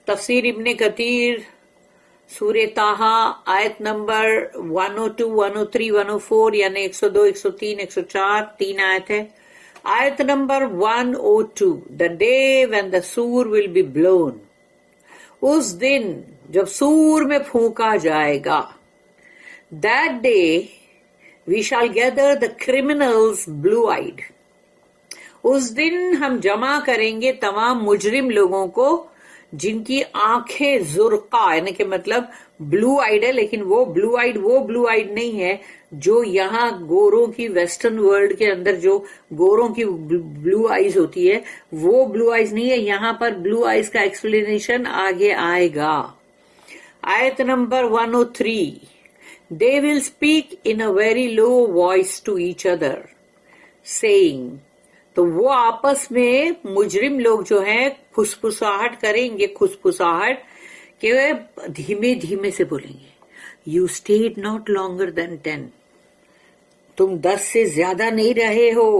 تفسیر ابن کثیر سورہ طٰہٰ آیت نمبر 102 103 104 یعنی 102 103 104 تین آیت ہے. آیت number 102 the day when the sur will be blown, اس دن جب سور میں پھونکا جائے گا. That day we shall gather the criminals blue-eyed. اس دن ہم جمع کریں گے تمام مجرم لوگوں کو جن کی آنکھیں زرقا یعنی کہ مطلب بلو آئیڈ ہے، لیکن وہ بلو آئیڈ نہیں ہے جو یہاں گوروں کی ویسٹرن ورلڈ کے اندر جو گوروں کی بلو آئیز ہوتی ہے وہ بلو آئیز نہیں ہے. یہاں پر بلو آئیز کا ایکسپلینیشن آگے آئے گا. آیت number 103 They will speak in a very low voice to each other, saying, تو وہ آپس میں مجرم لوگ جو ہیں پھسپھساہٹ کریں گے، کھسپھساہٹ کہ دھیمے دھیمے سے بولیں گے. You stayed not longer than 10. تم 10 سے زیادہ نہیں رہے ہو،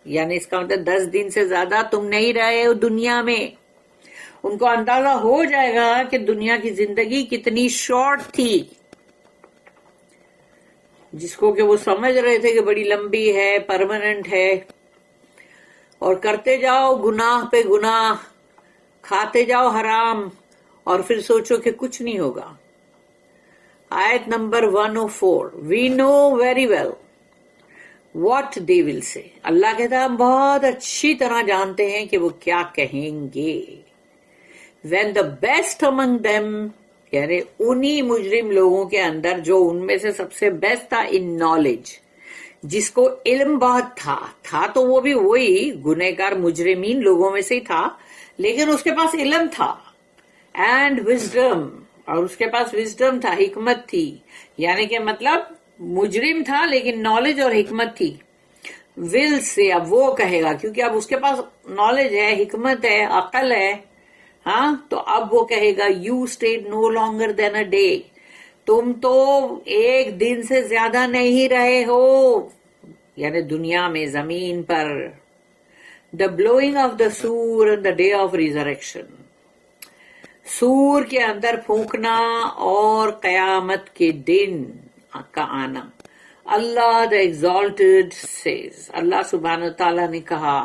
یعنی اس کا مطلب 10 دن سے زیادہ تم نہیں رہے ہو دنیا میں. ان کو اندازہ ہو جائے گا کہ دنیا کی زندگی کتنی شارٹ تھی، جس کو کہ وہ سمجھ رہے تھے کہ بڑی لمبی ہے، پرماننٹ ہے، اور کرتے جاؤ گناہ پہ گناہ، کھاتے جاؤ حرام، اور پھر سوچو کہ کچھ نہیں ہوگا. آیت number 104 We know very well what they will say. اللہ کہتا ہے ہم بہت اچھی طرح جانتے ہیں کہ وہ کیا کہیں گے. When the best among them یعنی انہی مجرم لوگوں کے اندر جو ان میں سے سب سے بیسٹ تھا ان نالج، جس کو علم بہت تھا تو وہ بھی وہی گنہگار مجرمین لوگوں میں سے ہی تھا، لیکن اس کے پاس علم تھا اینڈ وزڈم، اور اس کے پاس وزڈم تھا، حکمت تھی. یعنی کہ مطلب مجرم تھا لیکن نالج اور حکمت تھی. ول سے اب وہ کہے گا کیونکہ اب اس کے پاس نالج ہے، حکمت ہے، عقل ہے، ہاں، تو اب وہ کہے گا you stayed no longer than a day. تم تو ایک دن سے زیادہ نہیں رہے ہو، یعنی دنیا میں، زمین پر. دا بلوئنگ آف دا سور and the day of resurrection, سور کے اندر پھونکنا اور قیامت کے دن کا آنا. اللہ دا ایگزالٹڈ سیز، اللہ سبحانہ تعالیٰ نے کہا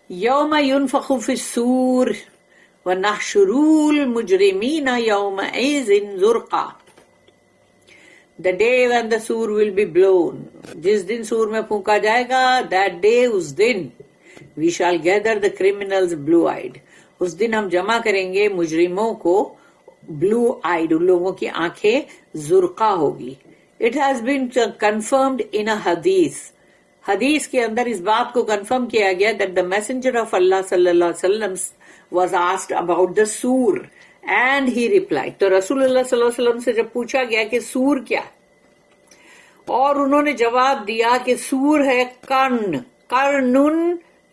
یوم ينفخ فی الصور وَنَحْشُرُ الْمُجْرِمِينَ يَوْمَئِذٍ زُرْقًا. The day when the sur will be blown. جس دن سور میں پھونکا جائے گا، that day us then we shall gather the criminals blue-eyed. اس دن ہم جمع کریں گے مجرموں کو blue-eyed، ان لوگوں کی آنکھیں زرقا ہوگی. It has been confirmed in a hadith. حدیث کے اندر اس بات کو کنفرم کیا گیا that the messenger of Allah صلی اللہ علیہ وسلم was asked about the sur and he replied. تو رسول اللہ صلی اللہ علیہ وسلم سے جب پوچھا گیا کہ سور کیا، اور انہوں نے جواب دیا کہ سور ہے قرن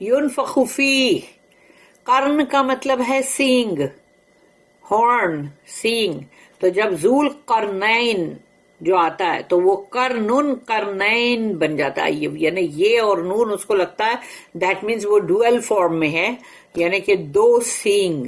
ينفخ فیہ. قرن کا مطلب ہے سینگ، ہارن، سینگ. تو جب ذو القرنین جو آتا ہے تو وہ قرنین بن جاتا ہے، یعنی یہ اور نون اس کو لگتا ہے دیٹ مینز وہ ڈوئل فارم میں ہے، یعنی کہ دو سینگ.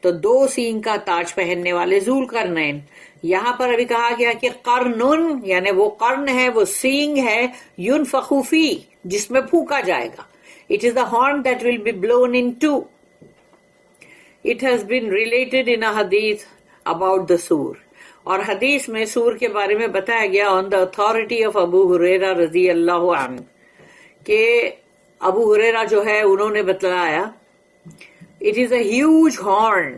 تو دو سینگ کا تاج پہننے والے ذو القرنین. یہاں پر ابھی کہا گیا کہ قرن یعنی وہ قرن ہے، وہ سینگ ہے، ينفخ فیہ جس میں پھونکا جائے گا. It is the horn that will be blown in two. It has been related in a hadith about the sur. اور حدیث میں سور کے بارے میں بتایا گیا on the authority of ابو ہریرہ رضی اللہ عنہ کہ ابو ہریرہ جو ہے انہوں نے بتلایا it is a huge horn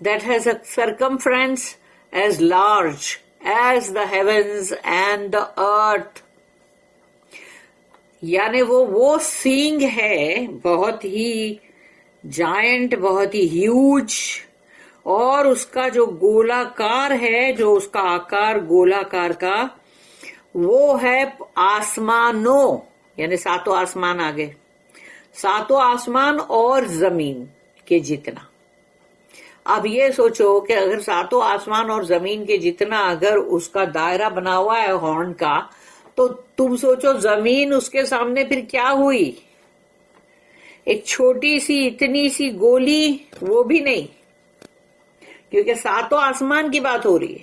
that has a circumference as large as the heavens and the earth. یعنی وہ سینگ ہے بہت ہی جائنٹ، بہت ہی ہیوج، اور اس کا جو گولاکار ہے، جو اس کا آکار گولاکار کا، وہ ہے آسمانوں، یعنی ساتوں آسمان آگے، ساتوں آسمان اور زمین کے جتنا. اب یہ سوچو کہ اگر ساتوں آسمان اور زمین کے جتنا اگر اس کا دائرہ بنا ہوا ہے ہارن کا، تو تم سوچو زمین اس کے سامنے پھر کیا ہوئی؟ ایک چھوٹی سی اتنی سی گولی، وہ بھی نہیں. کیونکہ ساتوں آسمان کی بات ہو رہی ہے،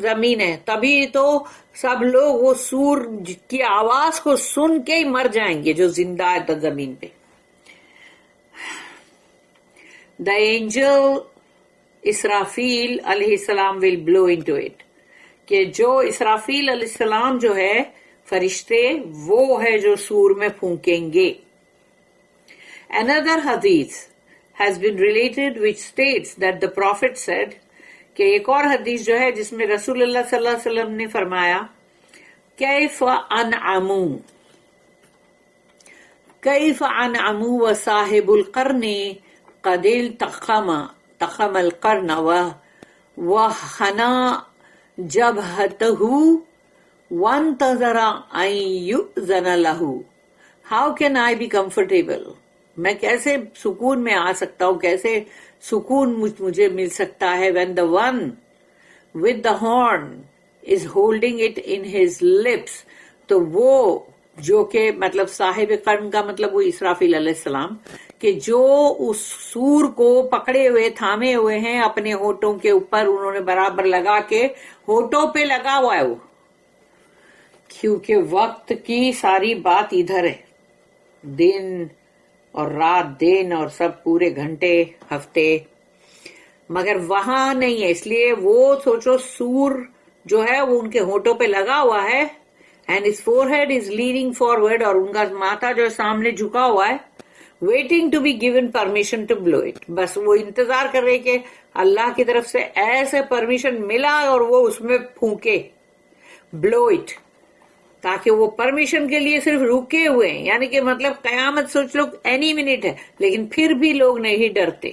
زمین ہے، تبھی تو سب لوگ وہ سور کی آواز کو سن کے ہی مر جائیں گے جو زندہ ہے زمین پہ. The angel اسرافیل علیہ السلام will blow into it. کہ جو اسرافیل علیہ السلام جو ہے فرشتے، وہ ہے جو سور میں پھونکیں گے. Another hadith has been related which states that the prophet said کہ ایک اور حدیث جو ہے جس میں رسول اللہ صلی اللہ علیہ وسلم نے فرمایا کیف انعمو وصاحب القرن قد تخم القرن وحنا جبهته وانتظر ان يؤذن له. How can I be comfortable؟ میں کیسے سکون میں آ سکتا ہوں، کیسے سکون مجھے مل سکتا ہے when the one with the horn is holding it in his lips. تو وہ جو کہ مطلب صاحب قرن کا مطلب وہ اسرافیل علیہ السلام، کہ جو اس سور کو پکڑے ہوئے تھامے ہوئے ہیں اپنے ہونٹوں کے اوپر، انہوں نے برابر لگا کے ہونٹوں پہ لگا ہوا ہے وہ، کیونکہ وقت کی ساری بات ادھر ہے، دن اور رات، دن اور سب پورے گھنٹے ہفتے، مگر وہاں نہیں ہے. اس لیے وہ سوچو سور جو ہے وہ ان کے ہونٹوں پہ لگا ہوا ہے and his forehead is leaning forward، اور ان کا ماتھا جو سامنے جھکا ہوا ہے waiting to be given permission to blow it. بس وہ انتظار کر رہے کہ اللہ کی طرف سے ایسے پرمیشن ملا اور وہ اس میں پھونکے blow it، تاکہ وہ پرمیشن کے لیے صرف رکے ہوئے ہیں. یعنی کہ مطلب قیامت سوچ لو اینی منٹ ہے، لیکن پھر بھی لوگ نہیں ڈرتے.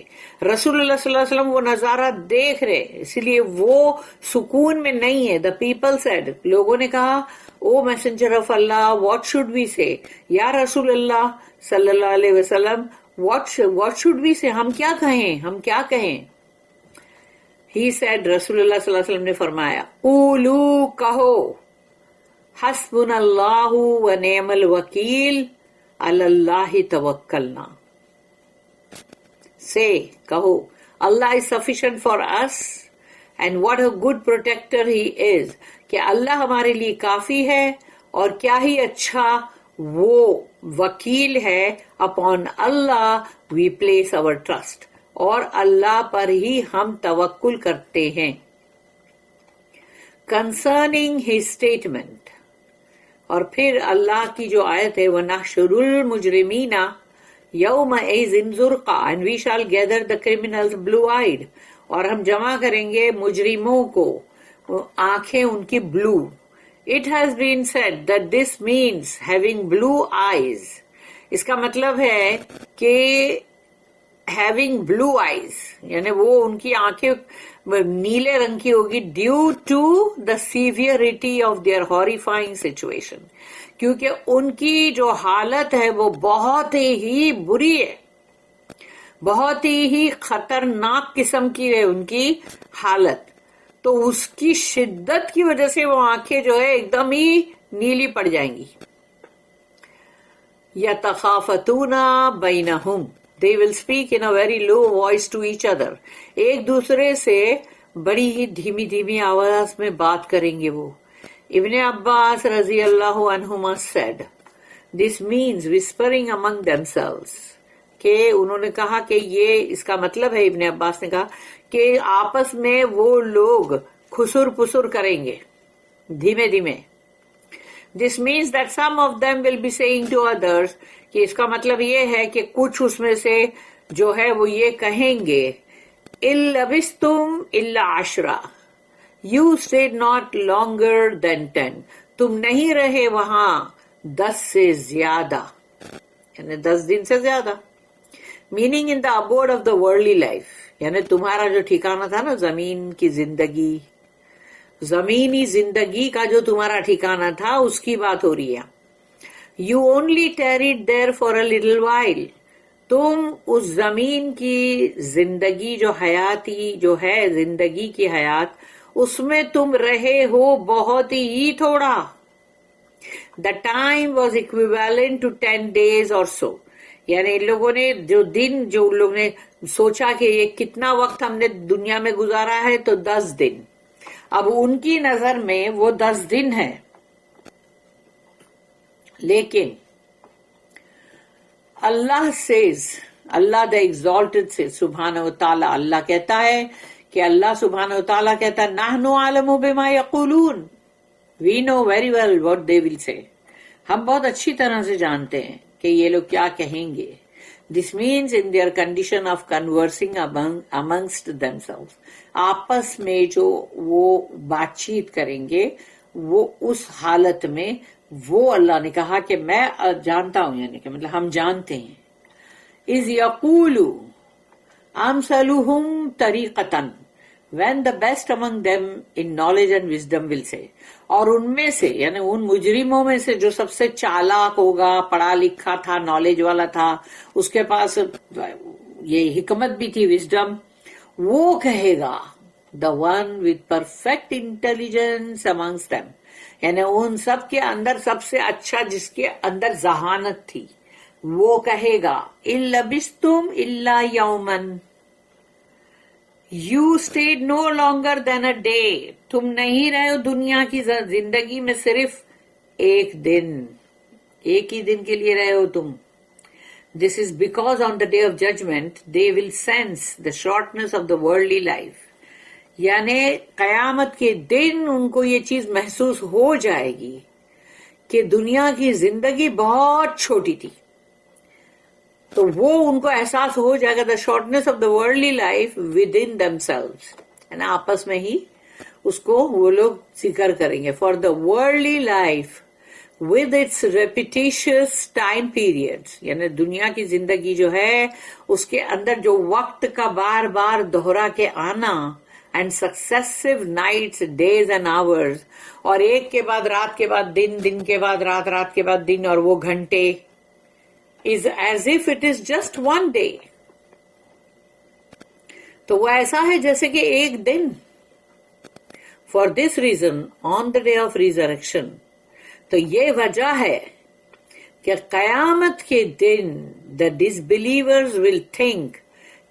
رسول اللہ صلی اللہ علیہ وسلم وہ نظارہ دیکھ رہے، اس لیے وہ سکون میں نہیں ہے. The people said، لوگوں نے کہا O messenger of Allah what should we say, یا رسول اللہ صلی اللہ علیہ وسلم واٹ شوڈ وی سے، ہم کیا کہیں، ہم کیا کہیں. He said، رسول اللہ صلی اللہ علیہ وسلم نے فرمایا قولو، کہو حسبنا اللہ و نعم الوکیل علی اللہ توکلنا. سے کہو اللہ is sufficient for us and what a good protector he is، کہ اللہ ہمارے لیے کافی ہے اور کیا ہی اچھا وہ وکیل ہے. Upon Allah we place our trust، اور اللہ پر ہی ہم توکل کرتے ہیں. Concerning his statement، اور پھر اللہ کی جو آیت ہے وَنَحْشُرُ الْمُجْرِمِينَ يَوْمَئِذٍ زُرْقًا and we shall gather the criminals blue-eyed، اور ہم جمع کریں گے مجرموں کو آنکھیں ان کی blue. It has been said that this means having blue eyes، اس کا مطلب ہے کہ having blue eyes یعنی وہ ان کی آنکھیں نیلے رنگ کی ہوگی due to the severity of their horrifying situation، کیونکہ ان کی جو حالت ہے وہ بہت ہی بری ہے، بہت ہی خطرناک قسم کی ہے ان کی حالت. تو اس کی شدت کی وجہ سے وہ آنکھیں جو ہے ایک دم ہی نیلی پڑ جائیں گی. یتخافتون بینہم، they will speak in a very low voice to each other، ایک دوسرے سے بڑی ہی دھیمی دھیمی آواز میں بات کریں گے وہ. ابن عباس رضی اللہ عنہما said this means whispering among themselves، کہ انہوں نے کہا کہ یہ اس کا مطلب ہے، ابن عباس نے کہا کہ آپس میں وہ لوگ خسر پسر کریں گے دھیمے دھیمے. This means that some of them will be saying to others، کہ اس کا مطلب یہ ہے کہ کچھ اس میں سے جو ہے وہ یہ کہیں گے إِن لَبِثْتُمْ إِلَّا عَشْرًا you stayed not longer than 10، تم نہیں رہے وہاں 10 سے زیادہ، یعنی 10 دن سے زیادہ. meaning in the abode of the worldly life، یعنی تمہارا جو ٹھکانہ تھا نا زمین کی زندگی، زمینی زندگی کا جو تمہارا ٹھکانہ تھا اس کی بات ہو رہی ہے. You only tarried there for a little while، تم اس زمین کی زندگی جو حیاتی جو ہے زندگی کی حیات، اس میں تم رہے ہو بہت ہی تھوڑا. The time was equivalent to 10 days or so، یعنی ان لوگوں نے جو ان لوگوں نے سوچا کہ یہ کتنا وقت ہم نے دنیا میں گزارا ہے، تو 10 دن. اب ان کی نظر میں وہ 10 دن ہے، لیکن اللہ سیز، اللہ دا ایگزالٹڈ سے سبحانہ و تعالی، اللہ کہتا ہے کہ اللہ سبحانہ و تعالیٰ کہتا ہے نحن عالم بما یقولون، we know very well what they will say, ہم بہت اچھی طرح سے جانتے ہیں کہ یہ لوگ کیا کہیں گے. This means in their condition of conversing amongst themselves، آپس میں جو وہ بات چیت کریں گے وہ اس حالت میں وہ اللہ نے کہا کہ میں جانتا ہوں، یعنی کہ مطلب ہم جانتے ہیں. اذ یقول امثلهم طریقتاً when the best among them in knowledge and wisdom will say، اور ان میں سے یعنی ان مجرموں میں سے جو سب سے چالاک ہوگا، پڑھا لکھا تھا، نالج والا تھا، اس کے پاس یہ حکمت بھی تھی، وزڈم، وہ کہے گا the one with perfect intelligence amongst them، یعنی ان سب کے اندر سب سے اچھا جس کے اندر ذہانت تھی، وہ کہے گا ان لبستم الا یومن، You stayed no longer than a day، تم نہیں رہے ہو دنیا کی زندگی میں صرف ایک دن، ایک ہی دن کے لیے رہے ہو تم. This is because on the day of judgment they will sense the shortness of the worldly life، یعنی قیامت کے دن ان کو یہ چیز محسوس ہو جائے گی کہ دنیا کی زندگی بہت چھوٹی تھی، تو وہ ان کو احساس ہو جائے گا the shortness of the worldly life within themselves, یعنی آپس میں ہی اس کو وہ لوگ ذکر کریں گے. For the worldly life with its repetitious time period, یعنی دنیا کی زندگی جو ہے اس کے اندر جو وقت کا بار بار دوہرا کے آنا، and successive nights, days and hours, اور ایک کے بعد رات کے بعد دن، دن کے بعد رات، رات کے بعد دن، اور وہ گھنٹے، is as if it is just one day، تو وہ ایسا ہے جیسے کہ ایک دن. For this reason on the day of resurrection، تو یہ وجہ ہے کہ قیامت کے دن the disbelievers will think،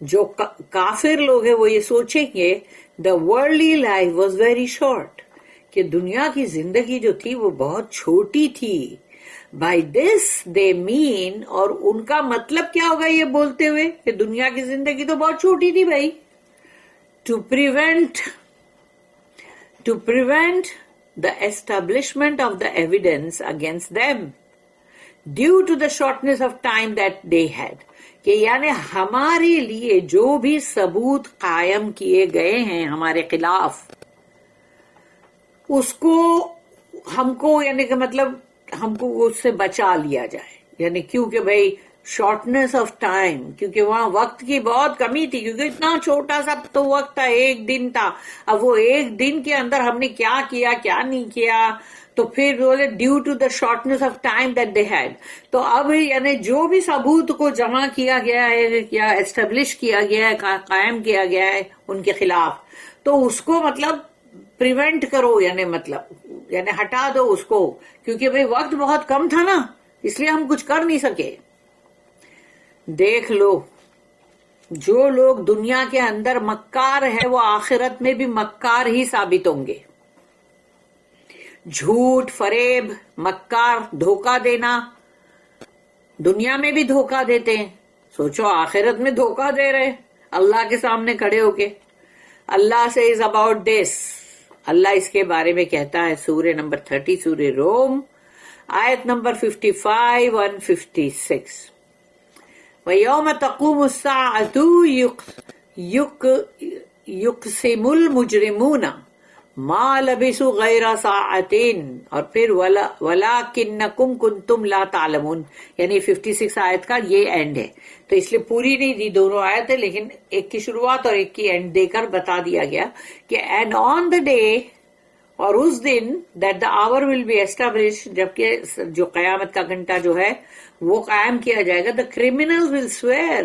جو کافر لوگ ہیں وہ یہ سوچیں گے the worldly life was very short، کہ دنیا کی زندگی جو تھی وہ بہت چھوٹی تھی. By this they mean، اور ان کا مطلب کیا ہوگا یہ بولتے ہوئے کہ دنیا کی زندگی تو بہت چھوٹی تھی بھائی، to prevent the establishment of the evidence against them due to the shortness of time that they had، کہ یعنی ہمارے لیے جو بھی ثبوت قائم کیے گئے ہیں ہمارے خلاف، اس کو ہم کو یعنی کہ مطلب ہم کو اس سے بچا لیا جائے، یعنی کیونکہ بھائی شارٹنیس آف ٹائم، کیونکہ وہاں وقت کی بہت کمی تھی، کیونکہ اتنا چھوٹا سا تو وقت تھا، ایک دن تھا. اب وہ ایک دن کے اندر ہم نے کیا کیا کیا نہیں کیا، تو پھر بولے due to the shortness of time that they had. تو اب یعنی جو بھی ثبوت کو جمع کیا گیا ہے یا اسٹیبلش کیا گیا ہے، قائم کیا گیا ہے ان کے خلاف، تو اس کو مطلب پریونٹ کرو، یعنی ہٹا دو اس کو، کیونکہ بھئی وقت بہت کم تھا نا، اس لیے ہم کچھ کر نہیں سکے. دیکھ لو جو لوگ دنیا کے اندر مکار ہے وہ آخرت میں بھی مکار ہی ثابت ہوں گے. جھوٹ، فریب، مکار، دھوکہ دینا، دنیا میں بھی دھوکہ دیتے ہیں، سوچو آخرت میں دھوکہ دے رہے اللہ کے سامنے کھڑے ہو کے. اللہ سے از اباؤٹ دس، اللہ اس کے بارے میں کہتا ہے سورہ نمبر 30 سورہ روم آیت نمبر 55 and 56، وَيَوْمَ تَقُومُ السَّاعَةُ يُقْسِمُ الْمُجْرِمُونَ مَا لَبِثُوا غَيْرَ سَاعَةٍ، اور پھر وَلَكِنَّكُمْ كُنْتُمْ لَا تَعْلَمُونَ، یعنی 56 آیت کا یہ اینڈ ہے. تو اس لیے پوری نہیں دی، دونوں آیت ہے، لیکن ایک کی شروعات اور ایک کی اینڈ دے کر بتا دیا گیا کہ اینڈ آن دا ڈے، اور اس دن that the hour will be establish, جبکہ جو قیامت کا گھنٹہ جو ہے وہ قائم کیا جائے گا، دا criminals will severe,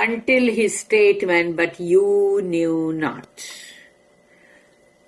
Until his statement, but you knew not.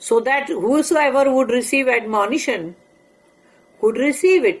So that whosoever would receive admonition could receive it.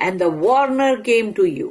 And the warner came to you.